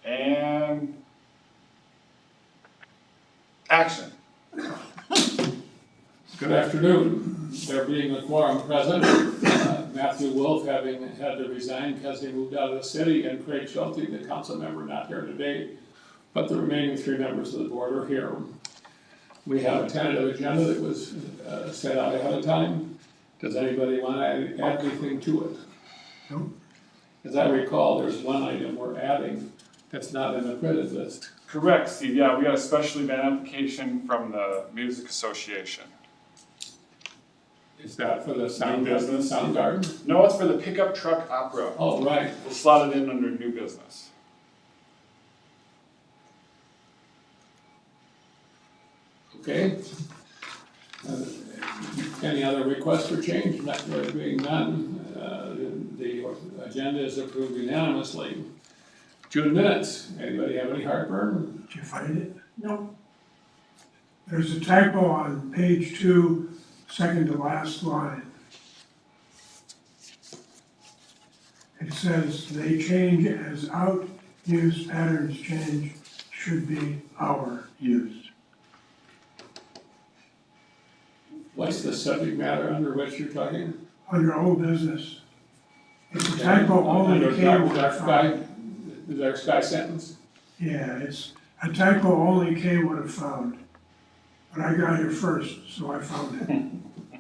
And action. Good afternoon. There being a quorum present, Matthew Wolf having had to resign because he moved out of the city, and Craig Schulte, the council member, not here today, but the remaining three members of the board are here. We have a tentative agenda that was set out ahead of time. Does anybody want to add anything to it? No. As I recall, there's one item we're adding that's not in the printed list. Correct, Steve. Yeah, we got a special event application from the Music Association. Is that for the sound New business. Sound garden? No, it's for the pickup truck opera. Oh, right. We'll slot it in under new business. Okay. Any other requests for change? Not there being none, the agenda is approved unanimously. June minutes, anybody have any heartburn? Did you find it? No. There's a typo on page 2, second to last line. It says, they change as out use patterns change, should be our use. What's the subject matter under which you're talking? Under old business. It's a typo only Under K would dark have sky, found. the dark sky sentence? Yeah, it's a typo only K would have found. But I got here first, so I found it.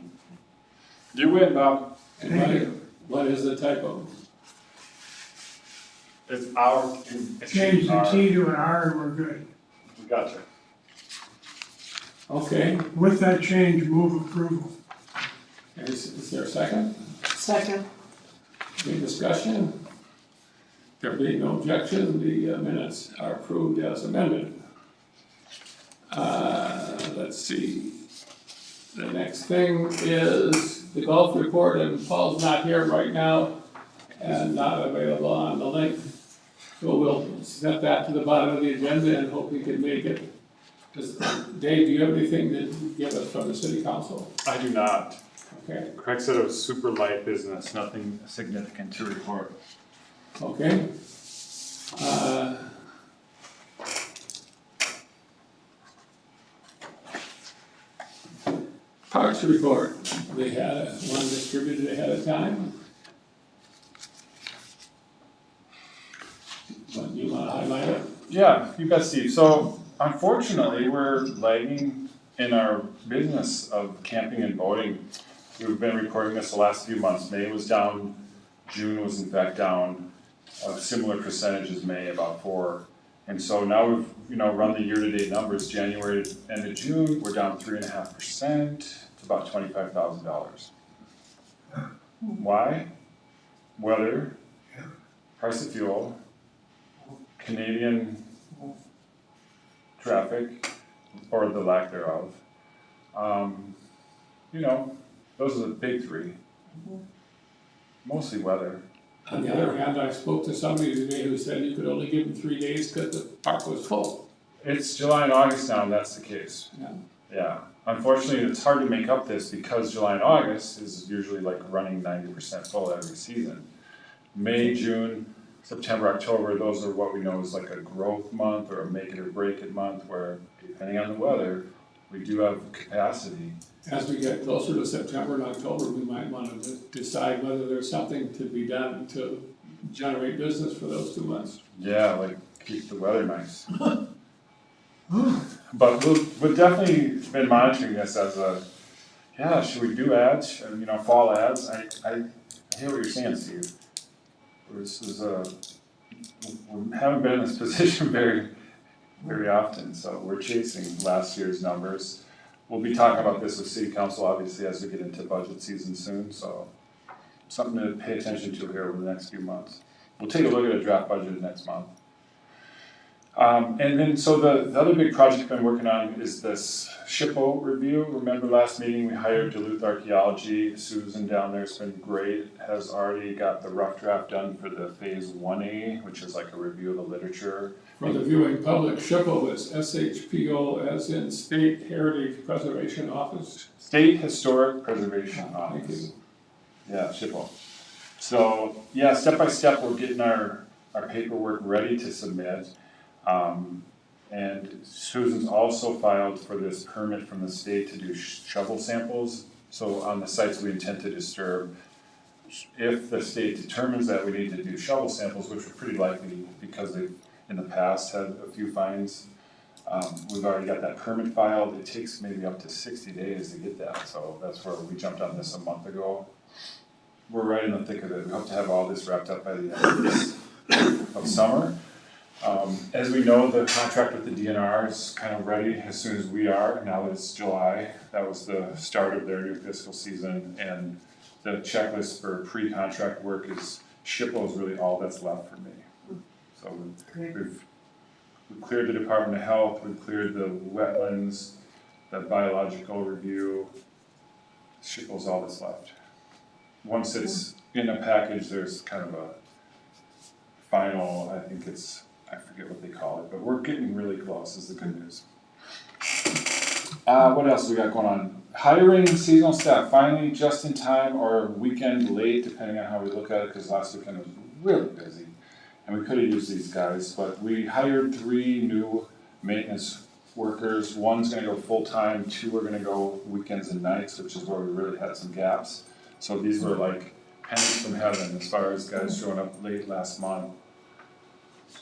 You win, Bob. And Thank what is the typo? It's our. It should Change be the our. T to an R and we're good. Gotcha. Okay, With that change, move approval. is there a second? Second. Any discussion? There being no objection, the minutes are approved as amended. Let's see. The next thing is the golf report, and Paul's not here right now and not available on the link. So we'll set that to the bottom of the agenda and hope he can make it. Dave, do you have anything to give us from the city council? I do not. Okay, Craig said it was super light business, nothing significant to report. okay. Parks report, we had one distributed ahead of time. What, you wanna highlight it? Yeah, you bet, Steve. So unfortunately, we're lagging in our business of camping and boating. We've been reporting this the last few months. May was down, June was in fact down, a similar percentage as May, about 4. And so now we've, run the year-to-date numbers, January to end of June, we're down 3.5%, it's about $25,000. Why? Weather, price of fuel, Canadian traffic, or the lack thereof. Those are the big three. Mostly weather. On the other hand, I spoke to somebody today who said you could only give them 3 days because the park was full. It's July and August now, and that's the case. Yeah. Yeah. Unfortunately, it's hard to make up this because July and August is usually like running 90% full every season. May, June, September, October, those are what we know is like a growth month or a make it or break it month where, depending on the weather, we do have capacity. As we get closer to September and October, we might want to decide whether there's something to be done to generate business for those 2 months. Yeah, like keep the weather nice. But we've definitely been monitoring this as should we do ads, fall ads? I hear what you're saying, Steve. We haven't been in this position very, very often, so we're chasing last year's numbers. We'll be talking about this with city council, obviously, as we get into budget season soon, so something to pay attention to here over the next few months. We'll take a look at a draft budget next month. And then, so the other big project I've been working on is this SHPO review. Remember last meeting, we hired Duluth Archaeology. Susan down there's been great, has already got the rough draft done for the phase 1A, which is like a review of the literature. For the viewing public, SHPO is SHPO as in State Heritage Preservation Office. State Historic Preservation Office. Thank you. Yeah, SHPO. So, yeah, step by step, we're getting our our paperwork ready to submit. And Susan's also filed for this permit from the state to do shovel samples. So on the sites we intend to disturb, if the state determines that we need to do shovel samples, which are pretty likely because they've in the past had a few fines, we've already got that permit filed. It takes maybe up to 60 days to get that, so that's where we jumped on this a month ago. We're right in the thick of it. We hope to have all this wrapped up by the end of summer. As we know, the contract with the DNR is kind of ready as soon as we are. Now that it's July, that was the start of their new fiscal season, and the checklist for pre-contract work is SHPO is really all that's left for me. So we've cleared the Department of Health, we've cleared the wetlands, the biological review. SHPO's all that's left. Once it's in a package, there's kind of a final, I forget what they call it, but we're getting really close is the good news. What else we got going on? Hiring seasonal staff, finally just in time or weekend late, depending on how we look at it, because last weekend was really busy. And we could have used these guys, but we hired 3 new maintenance workers. One's gonna go full-time, 2 are gonna go weekends and nights, which is where we really had some gaps. So these were like pennies from heaven as far as guys showing up late last month.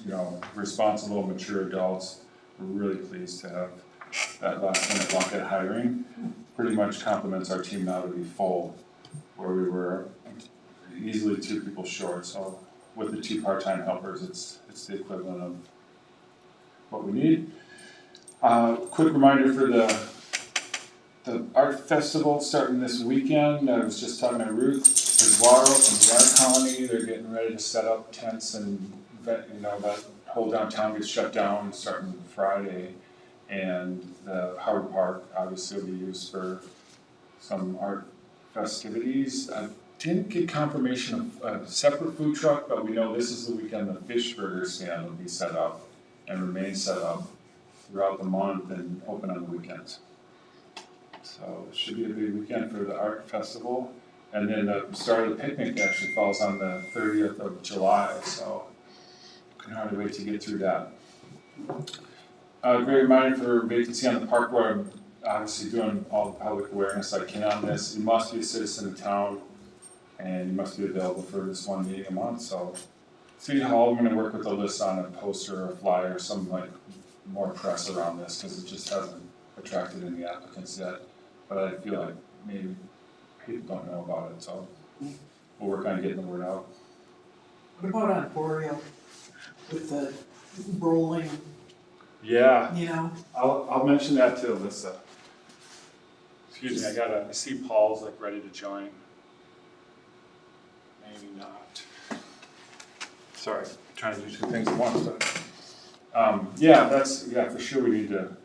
You know, responsible, mature adults. We're really pleased to have that last minute lock at hiring. Pretty much complements our team now to be full, where we were easily 2 people short. So with the 2 part-time helpers, it's the equivalent of what we need. Quick reminder for the art festival starting this weekend. I was just talking to Ruth Pizzuaro from the Art Colony. They're getting ready to set up tents, and that whole downtown gets shut down starting Friday. And the Howard Park obviously will be used for some art festivities. I didn't get confirmation of a separate food truck, but we know this is the weekend the fish burger stand will be set up and remain set up throughout the month and open on the weekends. So it should be a big weekend for the art festival. And then the start of the picnic actually falls on the 30th of July, so can hardly wait to get through that. Great reminder for vacancy on the park board. I'm obviously doing all the public awareness I can on this. You must be a citizen of town, and you must be available for this one meeting a month. So City Hall, I'm gonna work with Alyssa on a poster or a flyer, some like more press around this, because it just hasn't attracted any applicants yet. But I feel like maybe people don't know about it, so we'll work on getting the word out. What about on Boreal with the rolling, Yeah, you know? I'll mention that to Alyssa. Excuse me, I see Paul's like ready to join. Maybe not. Sorry, trying to do 2 things at once, but, for sure we need to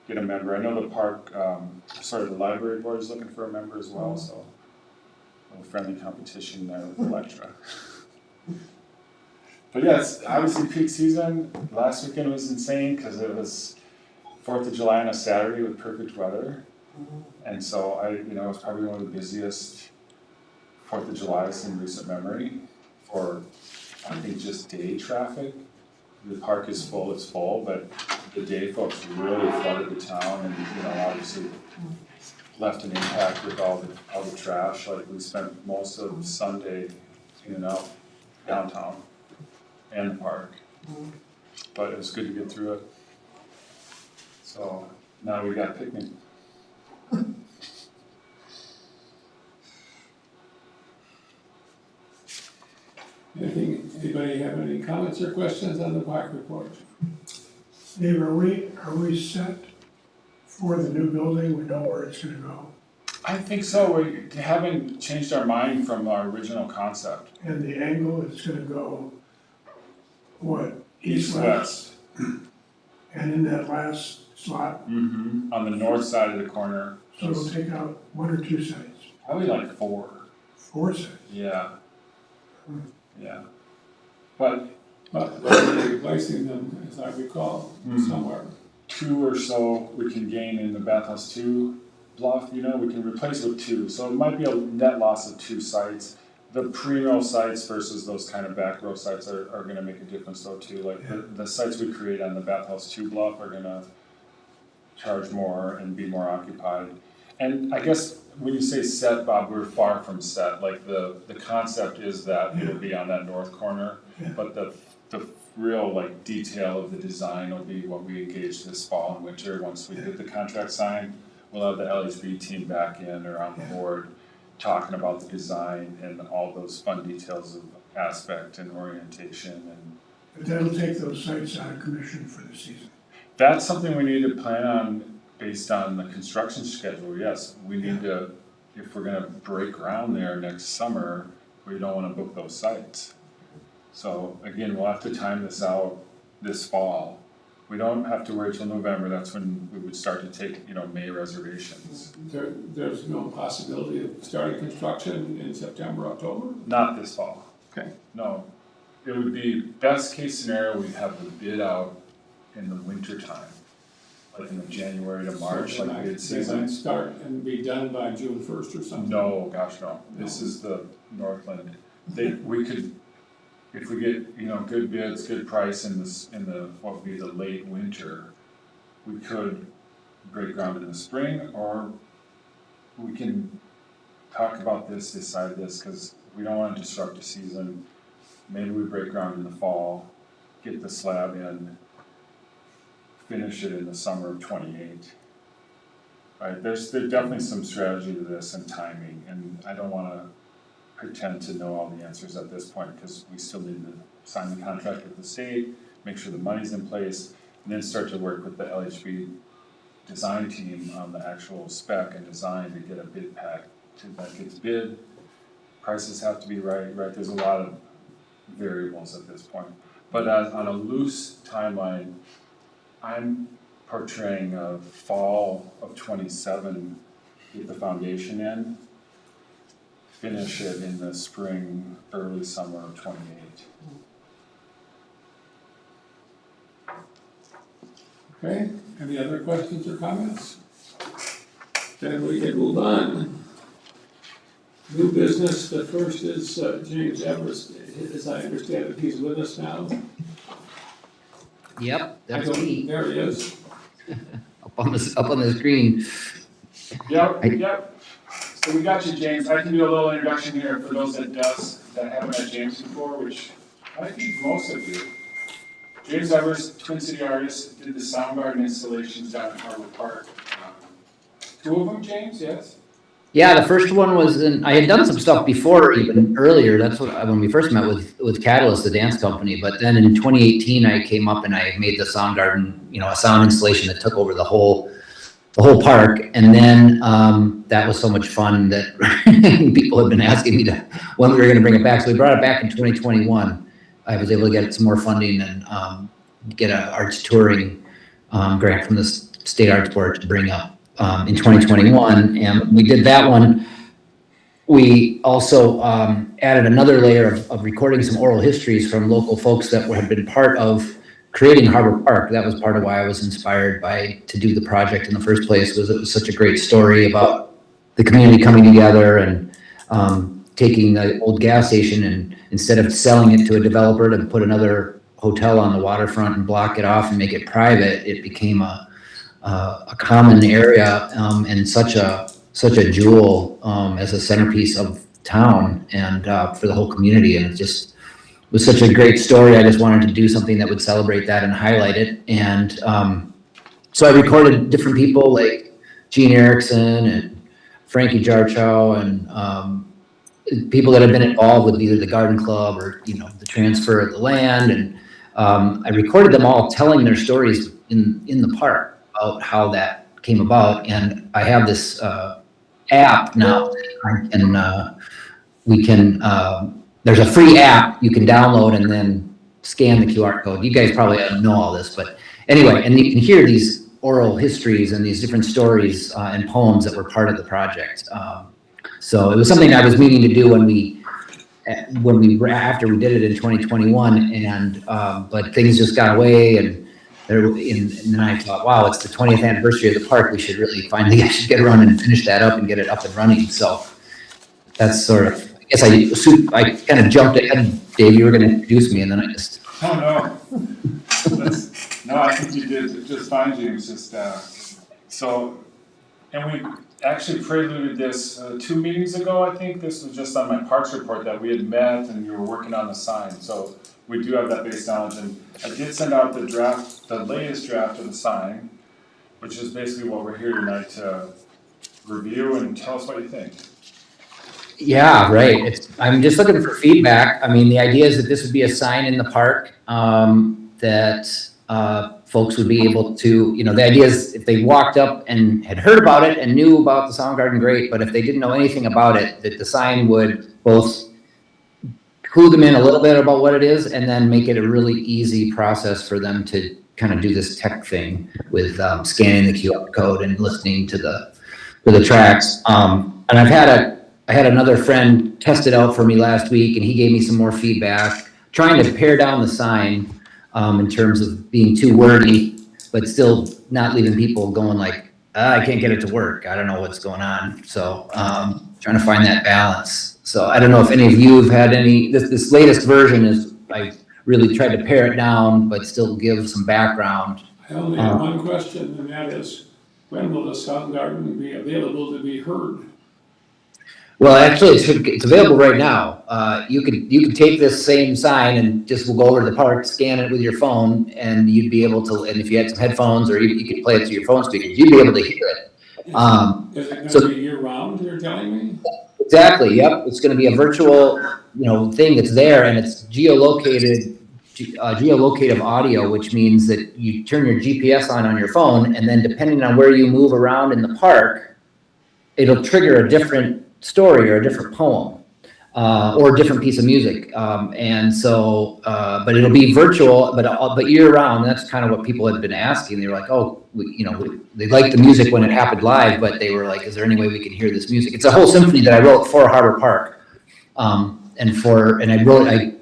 get a member. I know the park, the library board is looking for a member as well, so a little friendly competition there with Electra. But yeah, it's obviously peak season. Last weekend was insane because it was 4th of July on a Saturday with perfect weather. And so it was probably one of the busiest 4th of Julys in recent memory for, I think, just day traffic. The park is full, it's full, but the day folks really flooded the town and, obviously left an impact with all the trash. Like we spent most of Sunday cleaning up downtown and the park. But it was good to get through it. So now we got a picnic. Anybody have any comments or questions on the park report? Dave, are we set for the new building? We know where it's gonna go. I think so. We haven't changed our mind from our original concept. And the angle is gonna go, what, East-west. And in that last slot, Mm-hmm. On the north side of the corner. so it'll take out 1 or 2 sites, Probably like 4. 4 sites. Yeah. Yeah. But We're replacing them, as I recall, somewhere. 2 or so we can gain in the Bathhouse 2 bluff, we can replace with 2. So it might be a net loss of 2 sites, the pre-mill sites versus those kind of back row sites are gonna make a difference though too. Like the sites we create on the Bathhouse 2 bluff are gonna charge more and be more occupied. And I guess when you say set, Bob, we're far from set. Like the concept is that it'll be on that north corner, but the real like detail of the design will be what we engage this fall and winter. Once we get the contract signed, we'll have the LHB team back in or on the board talking about the design and all those fun details of aspect and orientation and. But that'll take those sites out of commission for the season. That's something we need to plan on based on the construction schedule, yes. We need to, if we're gonna break ground there next summer, we don't wanna book those sites. So again, we'll have to time this out this fall. We don't have to wait till November, that's when we would start to take, May reservations. There's no possibility of starting construction in September, October? Not this fall. Okay. No, it would be, best case scenario, we'd have the bid out in the winter time, like in the January to March, So like bid They season. might start and be done by June 1st or something? No, gosh, no, this is the Northland. We could, if we get, good bids, good price in the, what would be the late winter, we could break ground in the spring, or we can talk about this, decide this, cause we don't wanna disrupt the season. Maybe we break ground in the fall, get the slab in, finish it in the summer of '28. Right, there's definitely some strategy to this and timing, and I don't wanna pretend to know all the answers at this point, because we still need to sign the contract with the state, make sure the money's in place, and then start to work with the LHB design team on the actual spec and design to get a bid pack that gets bid. Prices have to be right, there's a lot of variables at this point. But on a loose timeline, I'm portraying a fall of '27, get the foundation in, finish it in the spring, early summer of '28. Okay, any other questions or comments? Then we can move on. New business, the first is James Everest, as I understand it, he's with us now. Yep, that's me, There he is. up on the screen. Yep. So we got you, James. I can do a little introduction here for those that haven't met James before, which I think most of you. James Everest, Twin City artist, did the Soundgarden installations down in Harbor Park. Two of them, James, yes? Yeah, the first one was I had done some stuff before, even earlier. That's when we first met with Catalyst, the dance company. But then in 2018, I came up and I made the Soundgarden, a sound installation that took over the whole park. And then that was so much fun that people had been asking me when we were going to bring it back. So we brought it back in 2021. I was able to get some more funding and get an arts touring grant from the State Arts Board to bring up in 2021. And we did that one. We also added another layer of recording some oral histories from local folks that had been part of creating Harbor Park. That was part of why I was inspired to do the project in the first place, was it was such a great story about the community coming together and taking the old gas station, and instead of selling it to a developer to put another hotel on the waterfront and block it off and make it private, it became a common area and such a jewel as a centerpiece of town and for the whole community. And it just was such a great story. I just wanted to do something that would celebrate that and highlight it. And so I recorded different people like Gene Erickson and Frankie Jarchow and people that have been involved with either the garden club or, the transfer of the land. And I recorded them all telling their stories in the park about how that came about. And I have this app now, and there's a free app you can download and then scan the QR code. You guys probably don't know all this, but anyway, and you can hear these oral histories and these different stories and poems that were part of the project. So it was something I was meaning to do after we did it in 2021, and but things just got away, and then I thought, wow, it's the 20th anniversary of the park. We should really finally get around and finish that up and get it up and running. So that's sort of, guess I kind of jumped ahead, Dave, you were gonna introduce me and then I just, Oh, no. No, I think you did just fine, James, and we actually preluded this 2 meetings ago, I think. This was just on my parks report that we had met and you were working on the sign, so we do have that base knowledge. And I did send out the latest draft of the sign, which is basically what we're here tonight to review and tell us what you think. yeah, right. I'm just looking for feedback. I mean, the idea is that this would be a sign in the park, that, folks would be able to, the idea is if they walked up and had heard about it and knew about the Soundgarden, great, but if they didn't know anything about it, that the sign would both clue them in a little bit about what it is and then make it a really easy process for them to kind of do this tech thing with scanning the QR code and listening to the tracks. And I had another friend test it out for me last week and he gave me some more feedback, trying to pare down the sign in terms of being too wordy, but still not leaving people going like, I can't get it to work. I don't know what's going on. So trying to find that balance. So I don't know if any of you have had this latest version is, I really tried to pare it down, but still give some background. I only have one question, and that is, when will the Soundgarden be available to be heard? Well, actually, it's available right now. You could take this same sign and just we'll go over to the park, scan it with your phone, and you'd be able to. And if you had some headphones or you could play it through your phone speakers, you'd be able to hear it. Is it going to be year round? You're telling me? Exactly. Yep. It's going to be a virtual, thing that's there, and it's geolocated. Geolocative audio, which means that you turn your GPS on your phone, and then depending on where you move around in the park, it'll trigger a different story or a different poem or a different piece of music. And so, but it'll be virtual, but year round. That's kind of what people had been asking. They were like, oh, they liked the music when it happened live, but they were like, is there any way we can hear this music? It's a whole symphony that I wrote for Harbor Park. I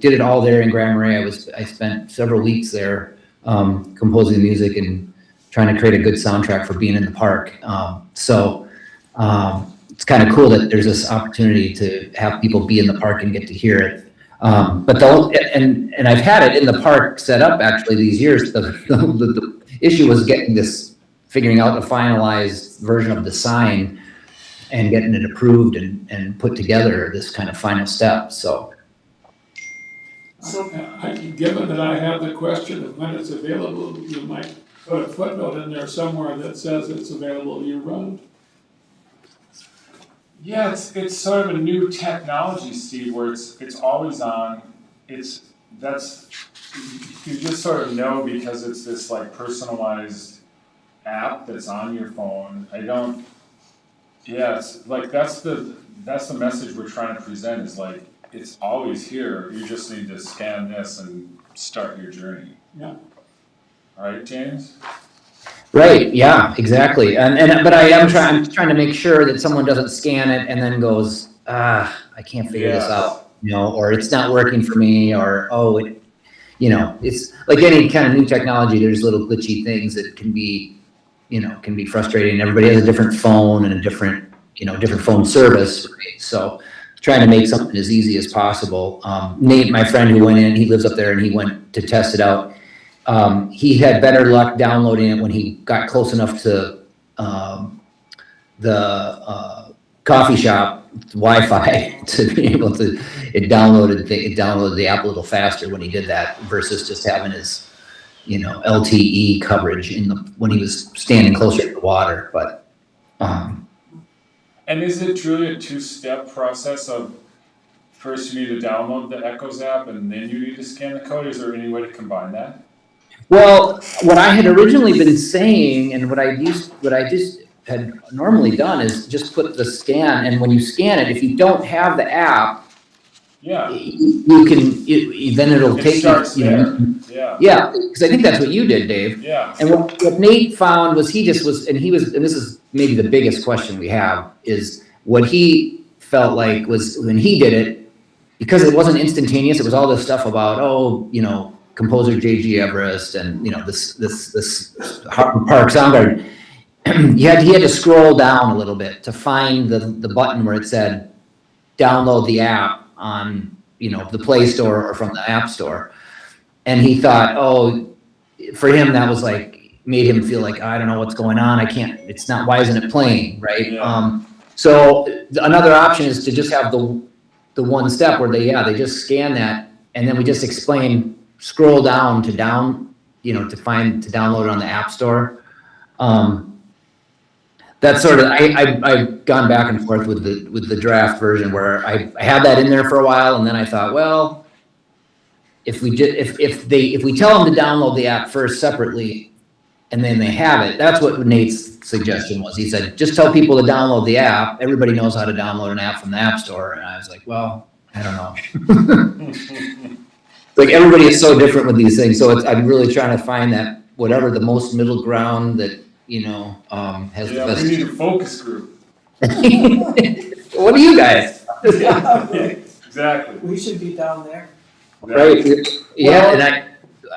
did it all there in Grand Marais. I spent several weeks there composing the music and trying to create a good soundtrack for being in the park. It's kind of cool that there's this opportunity to have people be in the park and get to hear it. And I've had it in the park set up actually these years. The issue was figuring out a finalized version of the sign and getting it approved and put together this kind of final step. So Given that I have the question of when it's available, you might put a footnote in there somewhere that says it's available year round. Yeah, it's sort of a new technology, Steve, where it's always on. You just sort of know because it's this like personalized app that's on your phone. It's like that's the message we're trying to present is like it's always here. You just need to scan this and start your journey. Yeah. All right, James? right, yeah, exactly. But I'm trying to make sure that someone doesn't scan it and then goes, I can't figure this out, or it's not working for me, or it's like any kind of new technology. There's little glitchy things that can be frustrating. Everybody has a different phone and a different phone service. Right? So trying to make something as easy as possible. Nate, my friend who went in, he lives up there and he went to test it out. He had better luck downloading it when he got close enough to the coffee shop Wi-Fi to be able to. It downloaded the app a little faster when he did that versus just having his LTE coverage when he was standing closer to the water. But and is it truly a two-step process of first you need to download the Echoes app and then you need to scan the code? Is there any way to combine that? Well, what I had originally been saying and what I just had normally done is just put the scan, and when you scan it, if you don't have the app, Yeah. you can then it'll It take starts you. there. Yeah. Yeah, because I think that's what you did, Dave. Yeah. And what Nate found was and this is maybe the biggest question we have, is what he felt like was when he did it, because it wasn't instantaneous, it was all this stuff about, composer J.G. Everest and, this Harbor Park Soundgarden. He had to scroll down a little bit to find the button where it said download the app on, the Play Store or from the App Store. And he thought, oh, for him, that was like, made him feel like, I don't know what's going on. It's not, why isn't it playing, right? Yeah. So another option is to just have the one step where they just scan that, and then we just explain, scroll down to download it on the App Store. That's sort of, I've gone back and forth with the draft version where I had that in there for a while, and then I thought, well, if we tell them to download the app first separately, and then they have it, that's what Nate's suggestion was. He said, just tell people to download the app. Everybody knows how to download an app from the App Store. And I was like, well, I don't know. Like, everybody is so different with these things. So I'm really trying to find that, whatever the most middle ground that, has the Yeah, best. we need a focus group. What do you guys? Exactly. We should be down there. Right, yeah,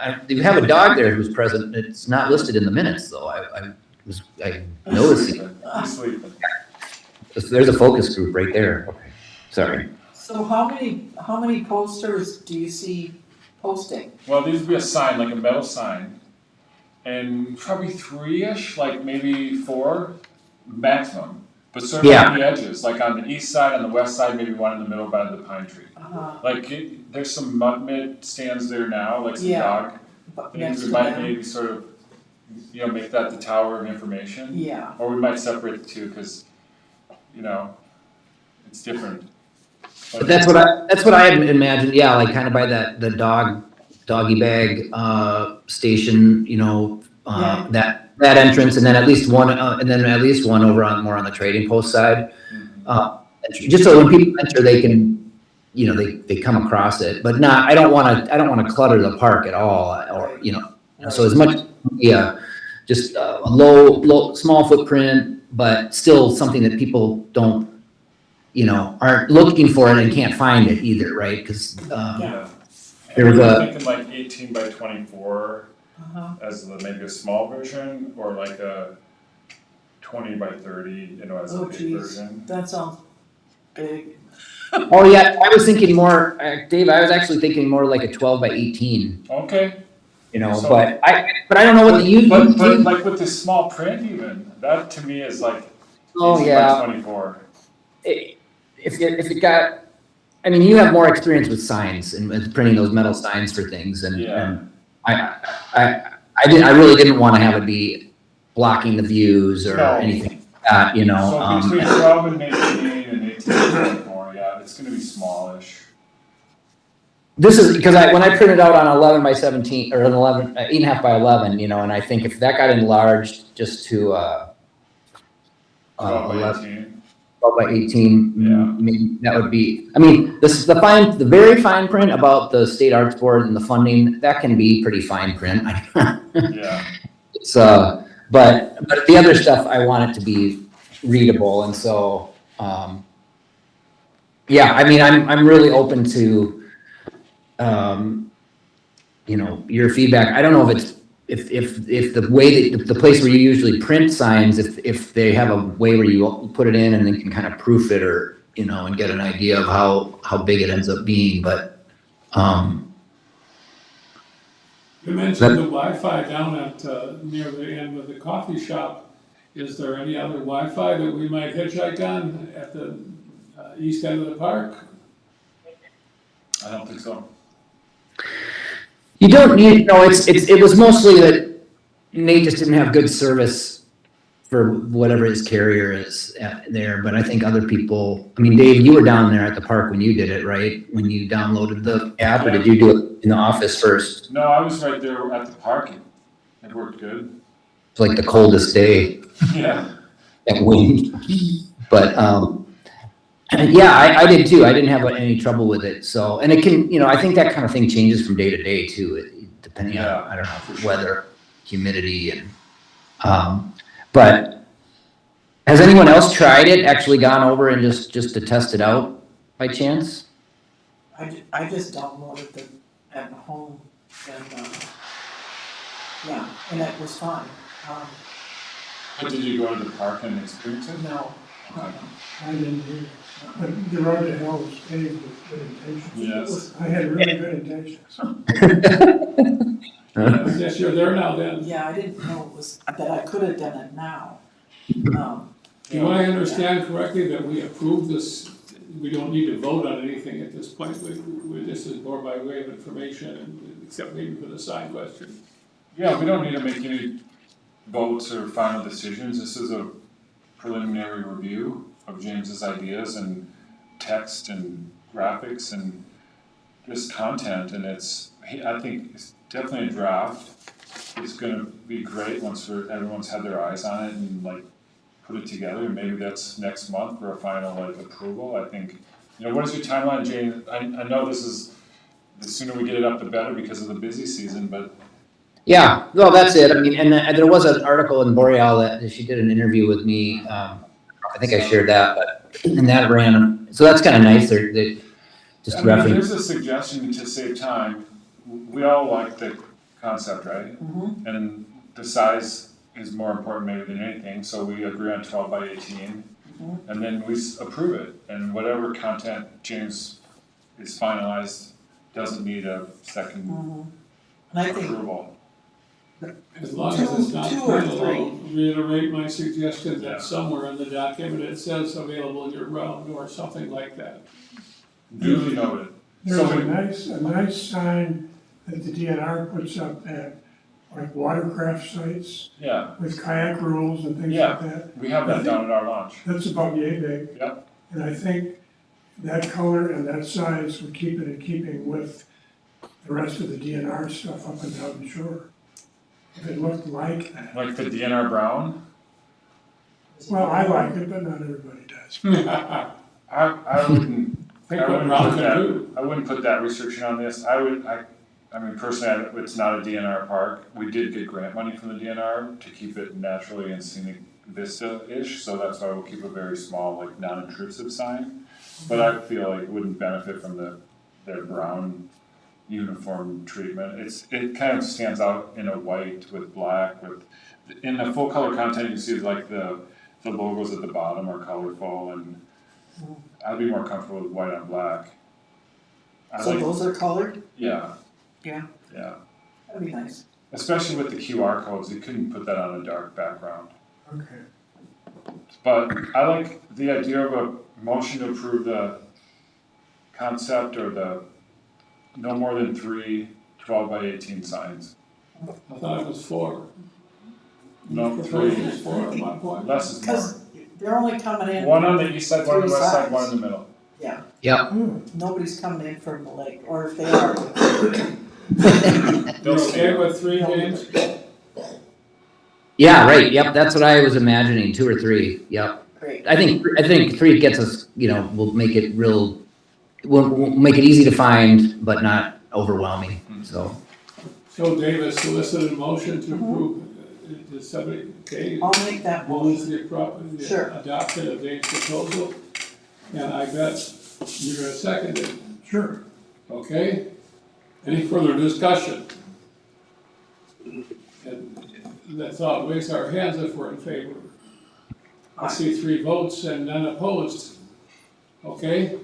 and you have a dog there who's present. It's not listed in the minutes, though. I noticed it. He's sleeping. There's a focus group right there. Okay, sorry. So how many posters do you see posting? Well, these would be a sign, like a metal sign, and probably 3-ish, like maybe 4 maximum. But sort of on the edges, like on the east side, on the west side, maybe one in the middle by the pine tree. Like there's some mid stands there now, like some dog things. We might maybe sort of, make that the tower of information. Yeah. Or we might separate the two because, it's different. But that's what I had imagined. Yeah, like kind of by the doggy bag station. That entrance, and then at least one, over on more on the trading post side. Just so when people enter, they can, they come across it. But not, I don't want to clutter the park at all, or so as much, just a low, small footprint, but still something that people don't, aren't looking for it and can't find it either, right? Because there was a thinking like 18 by 24. As maybe a small version, or like a 20 by 30, as a big version. That sounds big. Oh yeah, I was thinking more, Dave. I was actually thinking more like a 12 by 18. Okay. So, but I don't know what the but like with this small print, even that to me is like 18 by 24. If it got, you have more experience with signs and with printing those metal signs for things, and I really didn't want to have it be blocking the views or anything like that, So between 12 and 18 and 18 and 24, it's going to be smallish. This is because when I printed out on 11 by 17 or an 8.5 by 11, and I think if that got enlarged just to 12 by 18. 12 by 18, maybe that would be. The very fine print about the state arts board and the funding, that can be pretty fine print. It's but the other stuff I want it to be readable, and so I'm really open to your feedback. I don't know if the way that the place where you usually print signs, if they have a way where you put it in and then can kind of proof it, or and get an idea of how big it ends up being. But you mentioned the Wi-Fi down at near the end of the coffee shop. Is there any other Wi-Fi that we might hitchhike on at the east end of the park? I don't think so. You don't need, it was mostly that Nate just didn't have good service for whatever his carrier is there, but I think other people, Dave, you were down there at the park when you did it, right? When you downloaded the app, or did you do it in the office first? No, I was right there at the park. It worked good. It's like the coldest day. Yeah. That wind. But, I did too. I didn't have any trouble with it. So, and it can, I think that kind of thing changes from day to day too, depending on, I don't know, weather, humidity, and, but has anyone else tried it, actually gone over and just to test it out by chance? I just downloaded it at home, and it was fine. But did you go to the park and experience it? No, I didn't hear. But the road to hell was paved with good intentions. Yes. I had really good intentions. Yes, you're there now then. Yeah, I didn't know it was, that I could have done it now. Do I understand correctly that we approve this, we don't need to vote on anything at this point, this is more by way of information, and except maybe for the sign question? Yeah, we don't need to make any votes or final decisions. This is a preliminary review of James's ideas and text and graphics and just content, and I think it's definitely a draft. It's gonna be great once everyone's had their eyes on it and like put it together, and maybe that's next month for a final like approval. I think, what is your timeline, James? I know this is, the sooner we get it up the better because of the busy season, but Yeah, well, that's it. I mean, and there was an article in Boreal that she did an interview with me. I think I shared that, and that ran. So that's kind of nice. They just reference. There's a suggestion to save time. We all like the concept, right? Mhm. And the size is more important maybe than anything, so we agree on 12 by 18. And then we approve it, and whatever content James is finalized doesn't need a second And I think approval. As long as it's not Two or final, three. I'll reiterate my suggestion Yeah. that somewhere in the document it says available year round or something like that. Duly noted. There's So a nice sign that the DNR puts up at like watercraft sites yeah, with kayak rules and things Yeah. like that. we have that down at our launch. That's about yay big. Yep. And I think that color and that size would keep it in keeping with the rest of the DNR stuff up and down the shore. If it looked like that. Like the DNR Brown. Well, I like it, but not everybody does. I wouldn't. Think I what wouldn't Ron put can that, do. I wouldn't put that restriction on this. I mean, personally, it's not a DNR park. We did get grant money from the DNR to keep it naturally and scenic vista-ish, so that's why we'll keep a very small, like, non-intrusive sign. But I feel like it wouldn't benefit from their brown uniform treatment. It kind of stands out in a white with black in the full color content, you see like the logos at the bottom are colorful, and I'd be more comfortable with white on black. So those are colored? Yeah. Yeah. Yeah, That'd be nice. especially with the QR codes, you couldn't put that on a dark background. Okay. But I like the idea of a motion to approve the concept or the no more than 3 12 by 18 signs. I thought it was 4. No, Proposed 3, was 4 at one point. less is more. Because they're only coming in. One on the east side, one on the Three west side, sides. one in the middle. Nobody's coming in from the lake, or if they are, You're okay with 3, James? Yeah, right. Yep, that's what I was imagining. 2 or 3. Yep. great. I think 3 gets us. Will make it real. We'll make it easy to find, but not overwhelming. So. So Davis solicited a motion to approve, is somebody, okay? I'll make that Moves motion. the Sure. adoption of Dave's proposal, and I bet you're gonna second it, Sure. okay? Any further discussion? And let's all raise our hands if we're in favor. I see 3 votes and none opposed. Okay,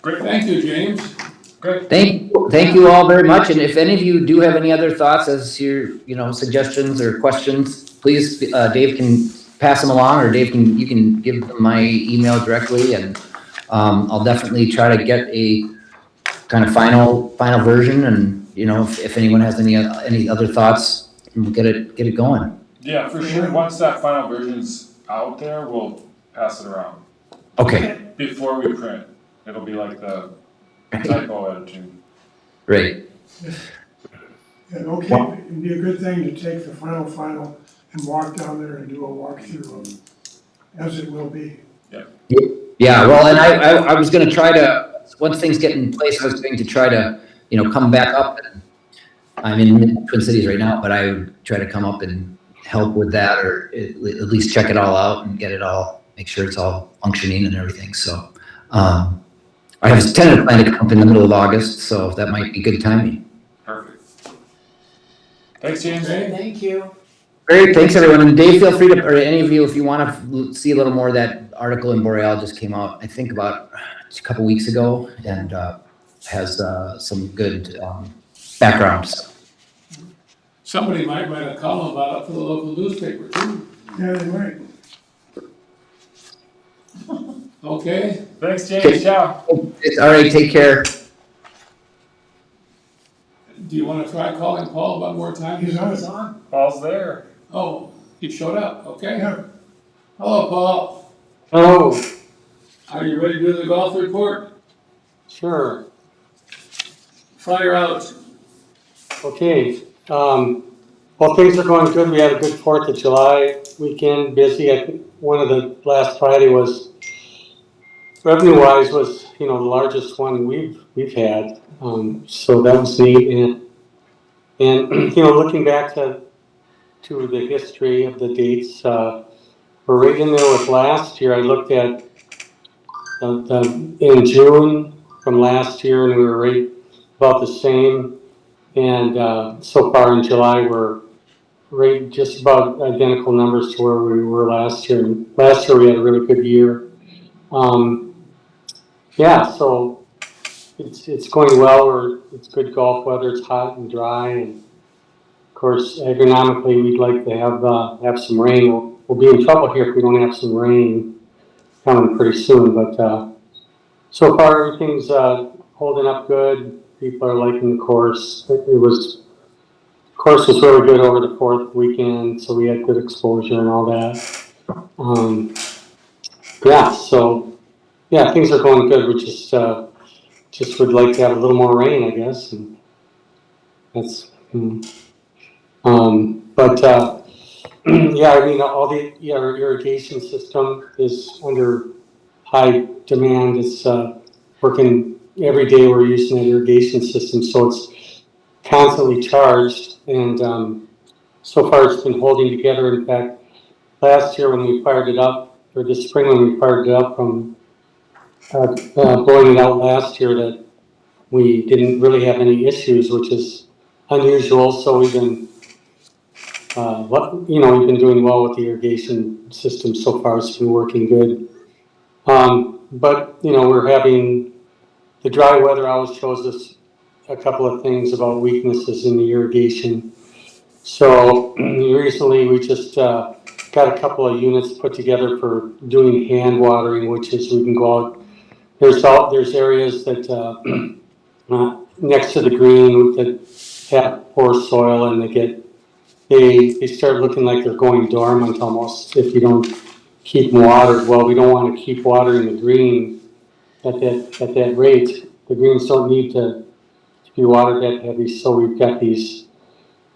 Great, thank you, James. great. Thank you all very much. And if any of you do have any other thoughts as your, suggestions or questions, please, Dave can pass them along, or you can give them my email directly, and I'll definitely try to get a kind of final version. And if anyone has any other thoughts, we'll get it going. Yeah, for sure. Once that final version's out there, we'll pass it around. Okay, Before we print, it'll be like the typo editing. great. And okay, it'd be a good thing to take the final and walk down there and do a walkthrough, as it will be. Yeah, well, and I was going to try to, once things get in place, I was going to try to, come back up. And I'm in Twin Cities right now, but I would try to come up and help with that, or at least check it all out and make sure it's all functioning and everything. So I have a tentative plan to come up in the middle of August, so that might be good timing. Perfect. Thanks, James. Okay. Thank you. Great, thanks everyone. And Dave, feel free to, or any of you, if you want to see a little more of that article in Boreal just came out, I think about a couple weeks ago, and has some good background stuff. Somebody might write a column about it for the local newspaper too. Yeah, they might. Okay, Thanks, James, ciao. It's all right, take care. do you wanna try calling Paul one more time? He's on. It's on. Paul's there. Oh, he showed up, okay. Yeah, Hello, Paul. Oh, Are you ready to do the golf report? sure. Fire out. Okay. Well, things are going good. We had a good 4th of July weekend, busy. I think one of the last Friday was, revenue-wise, was, the largest one we've had. So that was neat. And looking back to the history of the dates, we're right in there with last year. I looked at in June from last year, and we were right about the same. And so far in July, we're right just about identical numbers to where we were last year. And last year we had a really good year. So it's going well. It's good golf weather. It's hot and dry, and of course, agronomically, we'd like to have some rain. We'll be in trouble here if we don't have some rain coming pretty soon. But so far, everything's holding up good. People are liking the course. Course was really good over the 4th weekend, so we had good exposure and all that. Things are going good. We just would like to have a little more rain, I guess. And that's, all our irrigation system is under high demand. It's working every day. We're using that irrigation system, so it's constantly charged, and so far it's been holding together. In fact, last year when we fired it up, or this spring when we fired it up from blowing it out last year, that we didn't really have any issues, which is unusual. So we've been, we've been doing well with the irrigation system so far. It's been working good. But we're having the dry weather always shows us a couple of things about weaknesses in the irrigation. So recently we just got a couple of units put together for doing hand watering, which is we can go out. There's areas that next to the green that have poor soil, and they start looking like they're going dormant almost if you don't keep them watered. Well, we don't want to keep watering the green at that rate. The greens don't need to be watered that heavy, so we've got these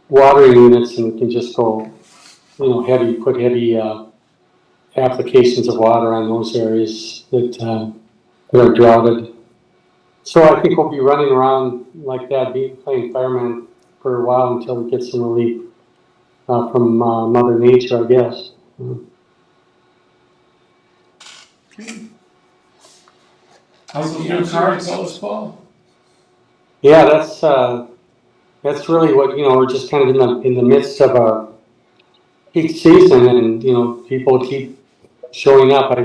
watering units, and we can just go, put heavy applications of water on those areas that are droughted. So I think we'll be running around like that, playing fireman for a while until we get some relief from Mother Nature, I guess. How's the new car tell us, Paul? Yeah, that's really what, we're just kind of in the midst of a peak season, and people keep showing up.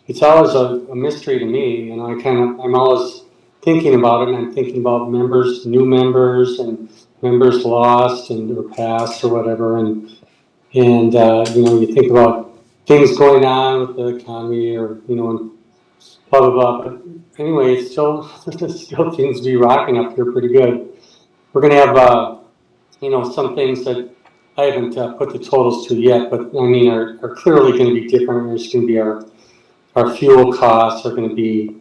It's always a mystery to me, I'm always thinking about it, and I'm thinking about new members, and members lost or passed or whatever, and you think about things going on with the economy, or and blah blah blah. But anyway, it's still seems to be rocking up here pretty good. We're gonna have some things that I haven't put the totals to yet, but are clearly going to be different. There's going to be our fuel costs are going to be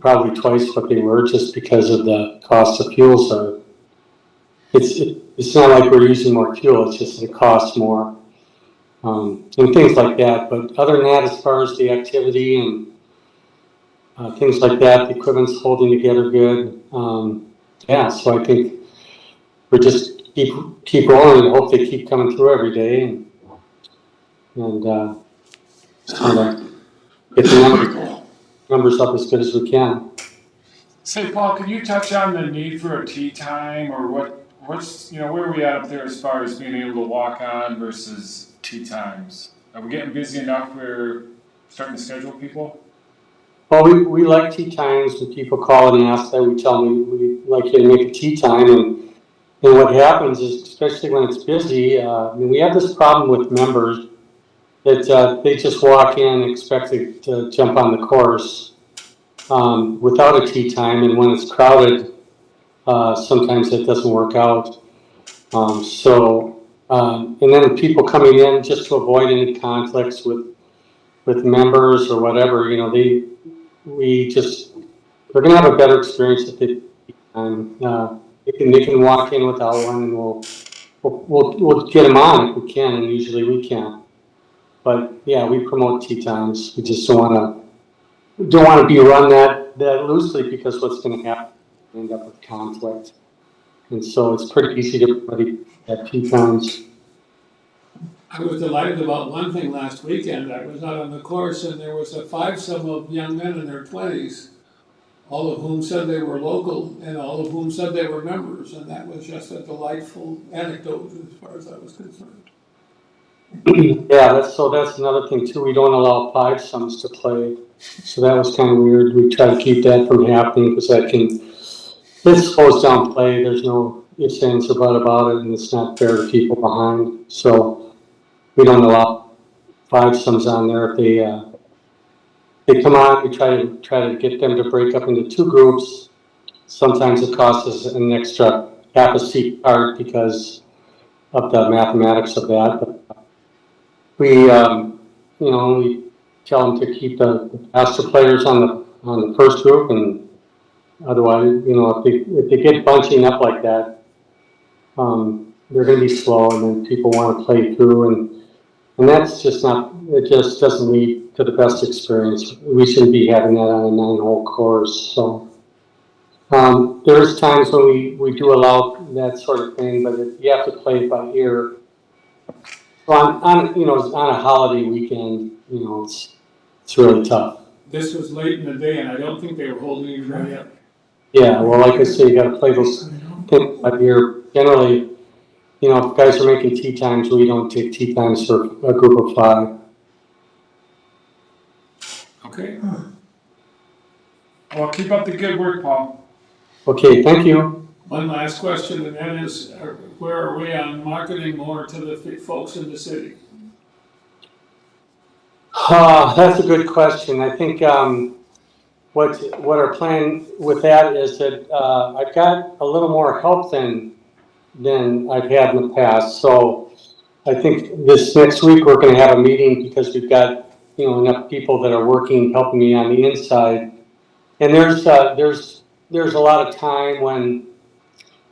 probably twice what they were, just because of the cost of fuel. So it's not like we're using more fuel. It's just that it costs more, and things like that. But other than that, as far as the activity and things like that, the equipment's holding together good. So I think we just keep rolling and hope they keep coming through every day, and get the numbers up as good as we can. Say, Paul, could you touch on the need for a tee time, or where are we at up there as far as being able to walk on versus tee times? Are we getting busy enough we're starting to schedule people? Well, we like tea times. When people call and ask that, we tell them we like you to make a tea time. And what happens is, especially when it's busy, we have this problem with members that they just walk in expecting to jump on the course without a tea time. And when it's crowded, sometimes it doesn't work out. And then people coming in just to avoid any conflicts with members or whatever, they're going to have a better experience if they they can walk in without one, and we'll get them on if we can, and usually we can. But yeah, we promote tea times. We just don't want to be run that loosely, because what's going to happen, end up with conflict. And so it's pretty easy to everybody at tea times. I was delighted about one thing last weekend. I was out on the course and there was a fivesome of young men in their 20s, all of whom said they were local and all of whom said they were members. And that was just a delightful anecdote as far as I was concerned. Yeah, that's another thing too. We don't allow fivesomes to play. So that was kind of weird. We try to keep that from happening, because it slows down play. There's no ifs, ands, or buts about it, and it's not fair to people behind. So we don't allow fivesomes on there. If they come on, we try to get them to break up into two groups. Sometimes it costs us an extra half a seat part because of the mathematics of that. But we tell them to keep the faster players on the first group, and otherwise, if they get bunching up like that, they're going to be slow, and then people want to play through, and that's just not. It just doesn't lead to the best experience. We shouldn't be having that on a 9-hole course. So there's times when we do allow that sort of thing, but you have to play it by ear. So on a holiday weekend, it's really tough. This was late in the day and I don't think they were holding anybody up. Yeah, well, like I say, you got to play those things by ear. Generally, if guys are making tea times, we don't take tea times for a group of 5. Okay. Well, keep up the good work, Paul. Okay, thank you. One last question, and that is, where are we on marketing more to the folks in the city? That's a good question. I think what our plan with that is that I've got a little more help than I've had in the past. So I think this next week we're going to have a meeting, because we've got enough people that are helping me on the inside. And there's a lot of time when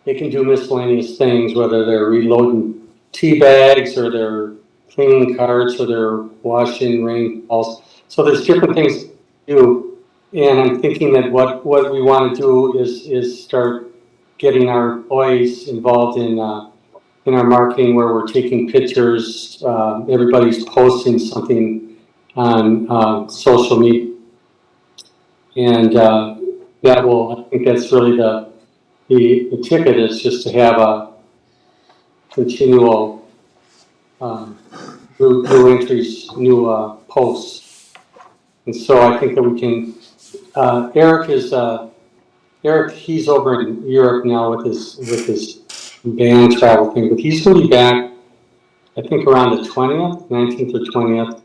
they can do miscellaneous things, whether they're reloading tea bags or they're cleaning carts or they're washing rainfalls. So there's different things to do. And I'm thinking that what we want to do is start getting our employees involved in our marketing, where we're taking pictures. Everybody's posting something on social media, and I think that's really the ticket, is just to have a continual new entries, new posts. And so I think that we can. Eric, he's over in Europe now with his band travel thing, but he's going to be back, I think, around the 19th or 20th.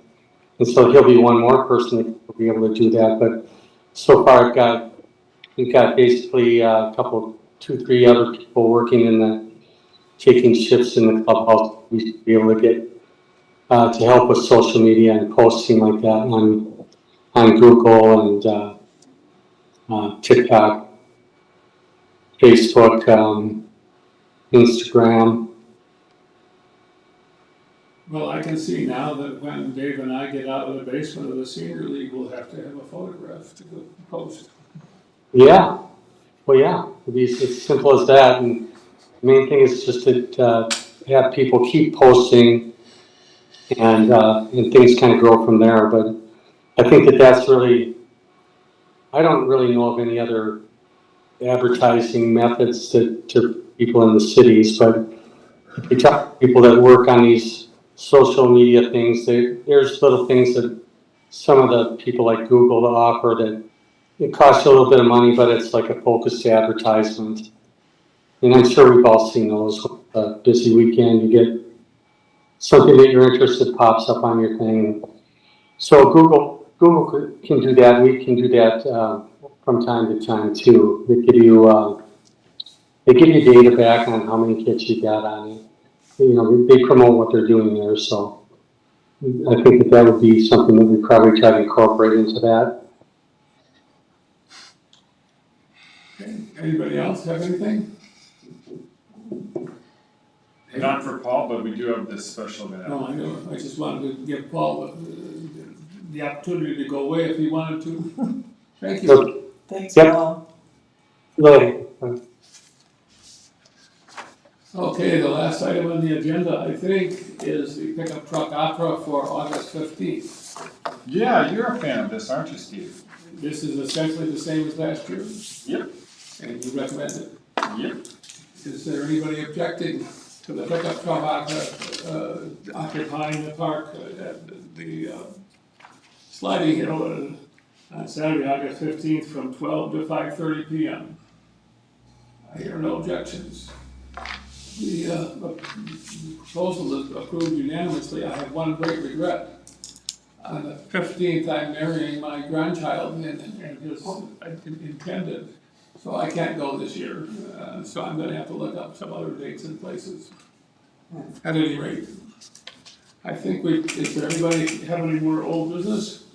And so he'll be one more person that will be able to do that. But so far we've got basically a couple, 2-3 other people working taking shifts in the clubhouse. We should be able to get to help with social media and posting like that on Google and TikTok, Facebook, Instagram. Well, I can see now that when Dave and I get out of the basement of the senior league, we'll have to have a photograph to go post. Yeah, well, yeah, it's as simple as that. And the main thing is just to have people keep posting, and things kind of grow from there. But I think that's really, I don't really know of any other advertising methods to people in the cities, but if you talk to people that work on these social media things, there's little things that some of the people like Google offer that it costs you a little bit of money, but it's like a focused advertisement. And I'm sure we've all seen those. With a busy weekend, you get something that you're interested pops up on your thing. So Google can do that. We can do that from time to time too. They give you data back on how many hits you got on it. You know, they promote what they're doing there. So I think that would be something that we probably try to incorporate into that. Okay, anybody else have anything? Not for Paul, but we do have this special event. No, I know, I just wanted to give Paul the opportunity to go away if he wanted to. Thank you. So, Thanks, Yep. Paul. really, Okay, the last item on the agenda, I think, is the pickup truck opera for August 15th. Yeah, you're a fan of this, aren't you, Steve? This is essentially the same as last year, Yep, and you recommend it. yep. Is there anybody objecting to the pickup truck opera occupying the park at the sliding hill on Saturday, August 15th from 12 to 5:30 p.m.? I hear no objections. The proposal is approved unanimously. I have one great regret. On the 15th, I'm marrying my grandchild and his intended, so I can't go this year. So I'm gonna have to look up some other dates and places. At any rate, I think is there anybody have any more old business?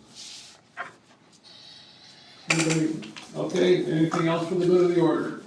Anybody, okay, anything else for the good of the order?